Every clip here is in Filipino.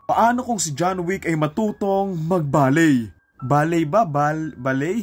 Paano kung si John Wick ay matutong mag-ballet? Ballet ba? Ballet?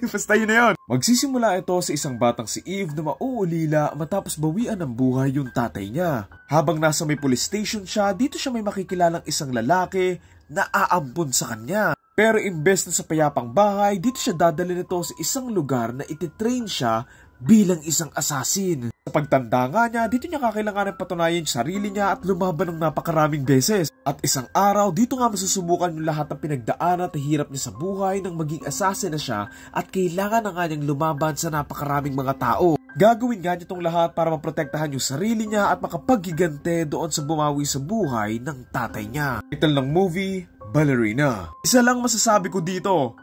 Basta yun na yun. Magsisimula ito sa isang batang si Eve na mauulila matapos bawian ng buhay yung tatay niya. Habang nasa may police station siya, dito siya may makikilalang isang lalaki na aampun sa kanya. Pero imbes na sa payapang bahay, dito siya dadali nito sa isang lugar na ititrain siya bilang isang assassin. Sa pagtanda nga niya, dito niya kakailanganin patunayan yung sarili niya at lumaban ng napakaraming beses. At isang araw, dito nga masusubukan yung lahat ng pinagdaanan at hirap niya sa buhay nang maging assassin na siya at kailangan na nga niyang lumaban sa napakaraming mga tao. Gagawin nga niya itong lahat para maprotektahan yung sarili niya at makapaghigante doon sa bumawi sa buhay ng tatay niya. Title ng movie, Ballerina. Isa lang masasabi ko dito,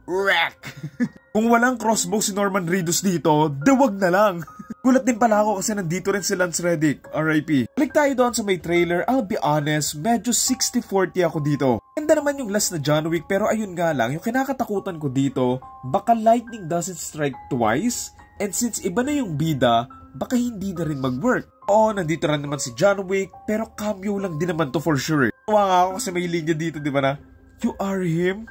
wreck! Kung walang crossbow si Norman Reedus dito, dawag na lang. Gulat din pala ako kasi nandito rin si Lance Reddick, RIP. Balik tayo doon sa may trailer, I'll be honest, medyo 60-40 ako dito. Ganda naman yung last na John Wick pero ayun nga lang, yung kinakatakutan ko dito, baka lightning doesn't strike twice, and since iba na yung bida, baka hindi na rin mag-work. Oo, nandito rin naman si John Wick, pero cameo lang din naman to for sure. Tawa nga ako kasi may linya dito, di ba na? You are him?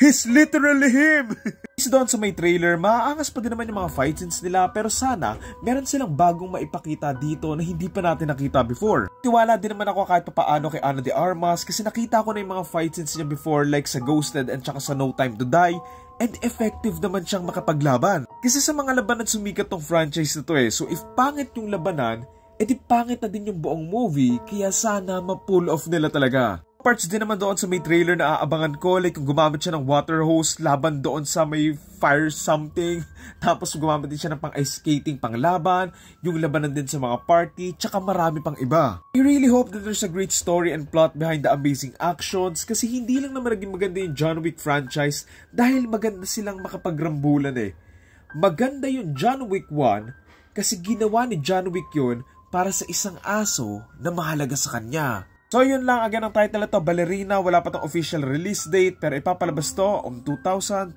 He's literally him! Kasi doon sa may trailer, maaangas pa din naman yung mga fight scenes nila pero sana meron silang bagong maipakita dito na hindi pa natin nakita before. Tiwala din naman ako kahit papaano kay Ana de Armas kasi nakita ko na yung mga fight scenes niya before like sa Ghosted and tsaka sa No Time to Die and effective naman siyang makapaglaban. Kasi sa mga labanan sumikat tong franchise na to so if pangit yung labanan, edi pangit na din yung buong movie kaya sana ma-pull off nila talaga. Parts din naman doon sa may trailer na aabangan ko like kung gumamit siya ng water hose laban doon sa may fire something tapos gumamit din siya ng pang ice skating pang laban, yung labanan din sa mga party tsaka marami pang iba. I really hope that there's a great story and plot behind the amazing actions kasi hindi lang naman naging maganda yung John Wick franchise dahil maganda silang makapagrambulan Maganda yung John Wick 1 kasi ginawa ni John Wick yun para sa isang aso na mahalaga sa kanya. So yun lang, again ang title ito, Ballerina, wala pa tong official release date pero ipapalabas to 2025.